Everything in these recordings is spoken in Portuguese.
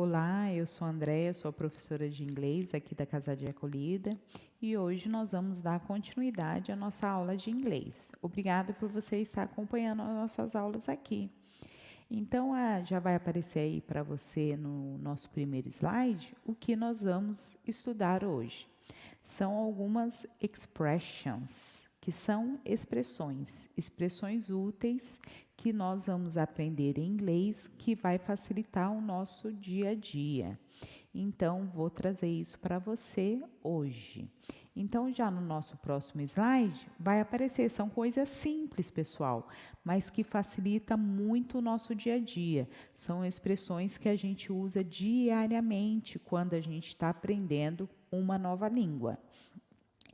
Olá, eu sou a Andréia, sou a professora de inglês aqui da Casa de Acolhida e hoje nós vamos dar continuidade à nossa aula de inglês. Obrigada por você estar acompanhando as nossas aulas aqui. Então, já vai aparecer aí para você no nosso primeiro slide o que nós vamos estudar hoje. São algumas expressions, que são expressões úteis que nós vamos aprender em inglês, que vai facilitar o nosso dia a dia. Então, vou trazer isso para você hoje. Então, já no nosso próximo slide, vai aparecer, são coisas simples, pessoal, mas que facilita muito o nosso dia a dia. São expressões que a gente usa diariamente quando a gente está aprendendo uma nova língua.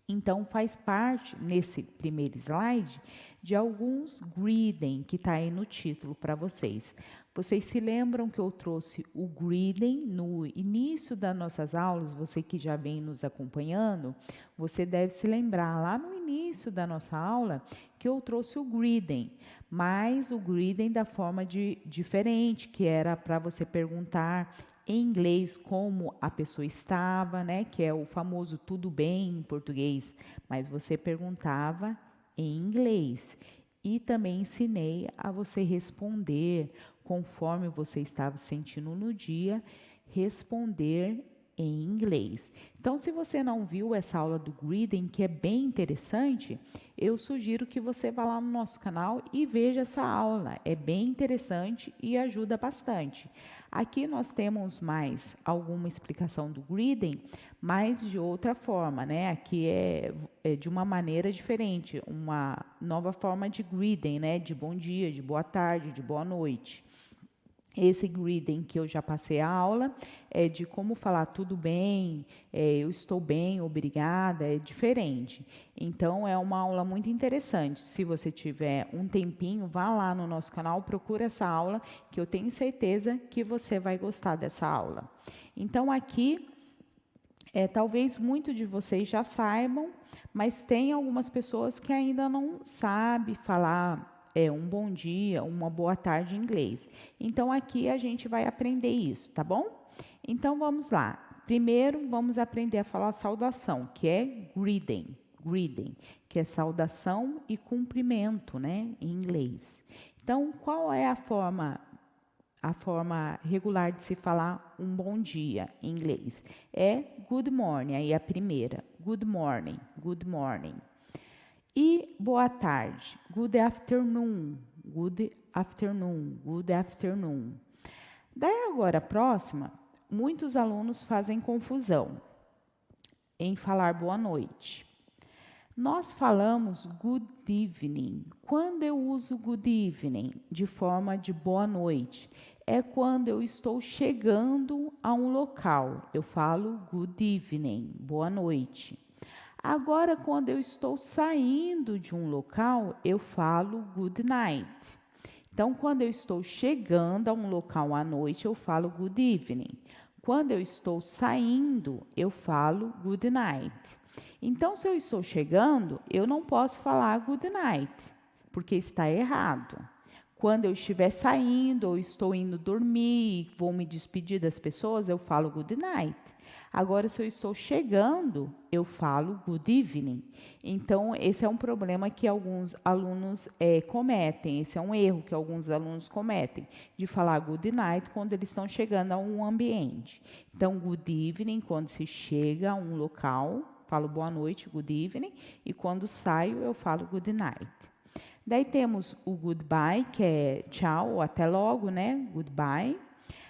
Então, faz parte, nesse primeiro slide, de alguns greeting que está aí no título para vocês. Vocês se lembram que eu trouxe o greeting no início das nossas aulas? Você que já vem nos acompanhando, você deve se lembrar lá no início da nossa aula que eu trouxe o greeting, mas o greeting da forma diferente, que era para você perguntar em inglês como a pessoa estava, né? Que é o famoso tudo bem em português, mas você perguntava em inglês. E também ensinei a você responder conforme você estava sentindo no dia, responder em inglês. Então, se você não viu essa aula do greeting, que é bem interessante, eu sugiro que você vá lá no nosso canal e veja essa aula. É bem interessante e ajuda bastante. Aqui nós temos mais alguma explicação do greeting, mas de outra forma, né? Aqui é de uma maneira diferente, uma nova forma de greeting, né? De bom dia, de boa tarde, de boa noite. Esse greeting que eu já passei a aula é de como falar tudo bem, eu estou bem, obrigada, é diferente. Então, é uma aula muito interessante. Se você tiver um tempinho, vá lá no nosso canal, procura essa aula, que eu tenho certeza que você vai gostar dessa aula. Então, aqui, talvez muitos de vocês já saibam, mas tem algumas pessoas que ainda não sabem falar um bom dia, uma boa tarde em inglês. Então, aqui a gente vai aprender isso, tá bom? Então, vamos lá. Primeiro, vamos aprender a falar saudação, que é greeting, que é saudação e cumprimento, né, em inglês. Então, qual é a forma regular de se falar um bom dia em inglês? É good morning, aí a primeira, good morning, good morning. E boa tarde, good afternoon, good afternoon, good afternoon. Daí agora a próxima, muitos alunos fazem confusão em falar boa noite. Nós falamos good evening. Quando eu uso good evening de forma de boa noite, é quando eu estou chegando a um local. Eu falo good evening, boa noite. Agora, quando eu estou saindo de um local, eu falo good night. Então, quando eu estou chegando a um local à noite, eu falo good evening. Quando eu estou saindo, eu falo good night. Então, se eu estou chegando, eu não posso falar good night, porque está errado. Quando eu estiver saindo ou estou indo dormir, vou me despedir das pessoas, eu falo good night. Agora, se eu estou chegando, eu falo good evening. Então, esse é um problema que alguns alunos cometem, esse é um erro que alguns alunos cometem, de falar good night quando eles estão chegando a um ambiente. Então, good evening, quando se chega a um local, falo boa noite, good evening, e quando saio, eu falo good night. Daí temos o goodbye, que é tchau, ou até logo, né? Goodbye.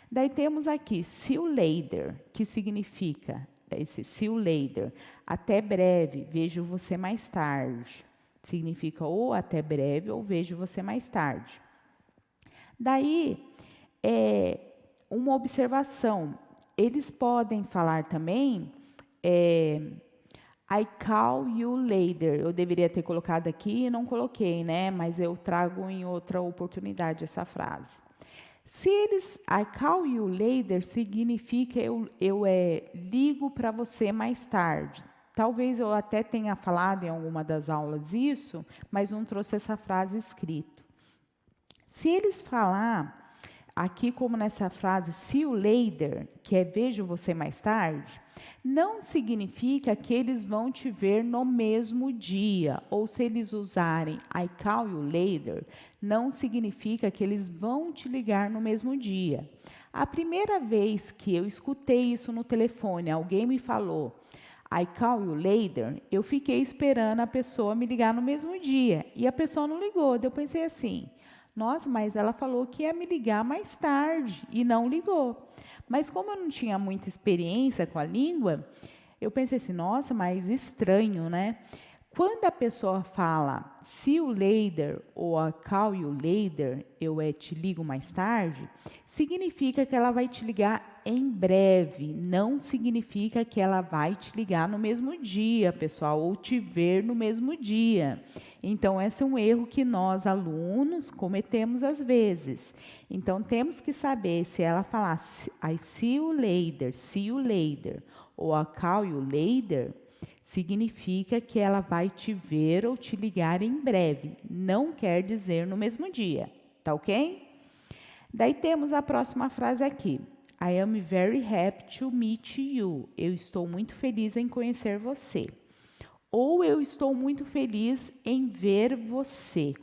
Daí temos aqui see you later, que significa esse see you later, até breve, vejo você mais tarde. Significa ou até breve ou vejo você mais tarde. Daí, uma observação, eles podem falar também I call you later. Eu deveria ter colocado aqui e não coloquei, né? Mas eu trago em outra oportunidade essa frase. Se eles I call you later significa eu ligo para você mais tarde. Talvez eu até tenha falado em alguma das aulas isso, mas não trouxe essa frase escrita. Se eles falar aqui como nessa frase, see you later, que é vejo você mais tarde, não significa que eles vão te ver no mesmo dia. Ou se eles usarem I call you later, não significa que eles vão te ligar no mesmo dia. A primeira vez que eu escutei isso no telefone, alguém me falou I call you later, eu fiquei esperando a pessoa me ligar no mesmo dia. E a pessoa não ligou. Eu pensei assim, nossa, mas ela falou que ia me ligar mais tarde e não ligou. Mas como eu não tinha muita experiência com a língua, eu pensei assim, nossa, mas estranho, né? Quando a pessoa fala see you later ou I call you later, eu te ligo mais tarde, significa que ela vai te ligar em breve, não significa que ela vai te ligar no mesmo dia, pessoal, ou te ver no mesmo dia. Então, esse é um erro que nós, alunos, cometemos às vezes. Então, temos que saber se ela falar I see you later, ou I call you later, significa que ela vai te ver ou te ligar em breve. Não quer dizer no mesmo dia, tá ok? Daí temos a próxima frase aqui. I am very happy to meet you. Eu estou muito feliz em conhecer você. Ou eu estou muito feliz em ver você.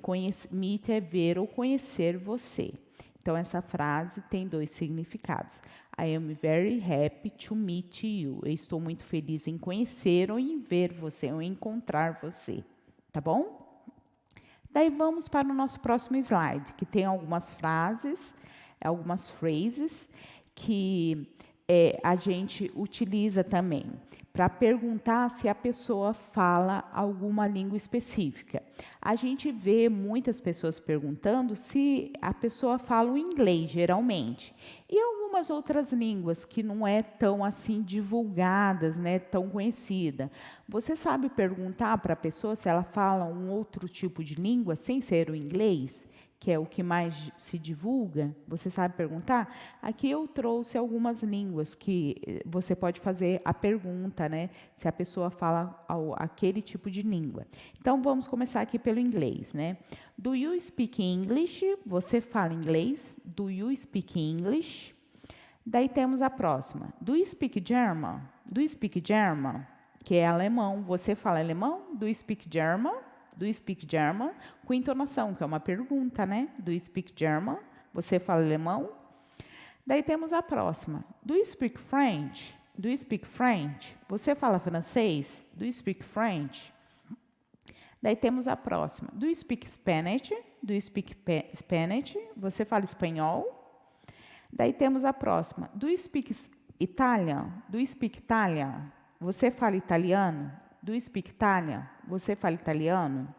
Meet é ver ou conhecer você. Então, essa frase tem dois significados. I am very happy to meet you. Eu estou muito feliz em conhecer ou em ver você, ou em encontrar você. Tá bom? Daí vamos para o nosso próximo slide, que tem algumas frases, algumas phrases que a gente utiliza também para perguntar se a pessoa fala alguma língua específica. A gente vê muitas pessoas perguntando se a pessoa fala o inglês, geralmente, e algumas outras línguas que não é tão assim divulgadas, né, tão conhecida. Você sabe perguntar para a pessoa se ela fala um outro tipo de língua sem ser o inglês? Que é o que mais se divulga, você sabe perguntar? Aqui eu trouxe algumas línguas que você pode fazer a pergunta, né? Se a pessoa fala aquele tipo de língua. Então, vamos começar aqui pelo inglês, né? Do you speak English? Você fala inglês? Do you speak English? Daí temos a próxima. Do you speak German? Do you speak German? Que é alemão. Você fala alemão? Do you speak German? Do you speak German? Com entonação, que é uma pergunta, né? Do you speak German? Você fala alemão? Daí temos a próxima. Do you speak French? Do you speak French? Você fala francês? Do you speak French? Daí temos a próxima. Do you speak Spanish? Do you speak Spanish? Você fala espanhol? Daí temos a próxima. Do you speak Italian? Do you speak Italian? Você fala italiano? Do you speak Italian? Você fala italiano?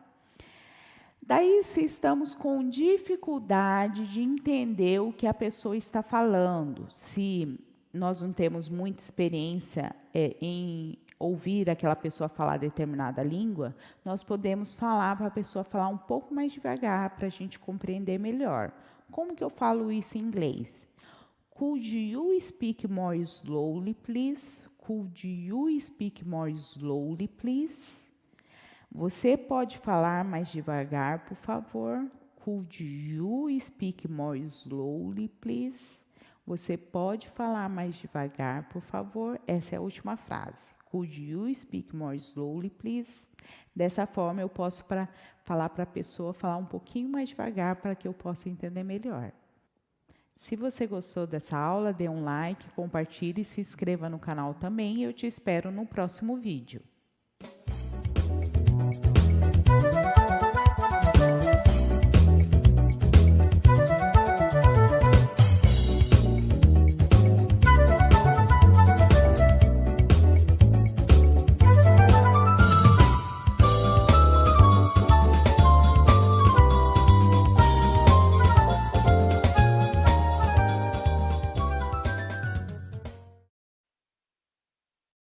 Daí, se estamos com dificuldade de entender o que a pessoa está falando, se nós não temos muita experiência em ouvir aquela pessoa falar determinada língua, nós podemos falar para a pessoa falar um pouco mais devagar para a gente compreender melhor. Como que eu falo isso em inglês? Could you speak more slowly, please? Could you speak more slowly, please? Você pode falar mais devagar, por favor? Could you speak more slowly, please? Você pode falar mais devagar, por favor? Essa é a última frase. Could you speak more slowly, please? Dessa forma, eu posso falar para a pessoa falar um pouquinho mais devagar para que eu possa entender melhor. Se você gostou dessa aula, dê um like, compartilhe e se inscreva no canal também. Eu te espero no próximo vídeo.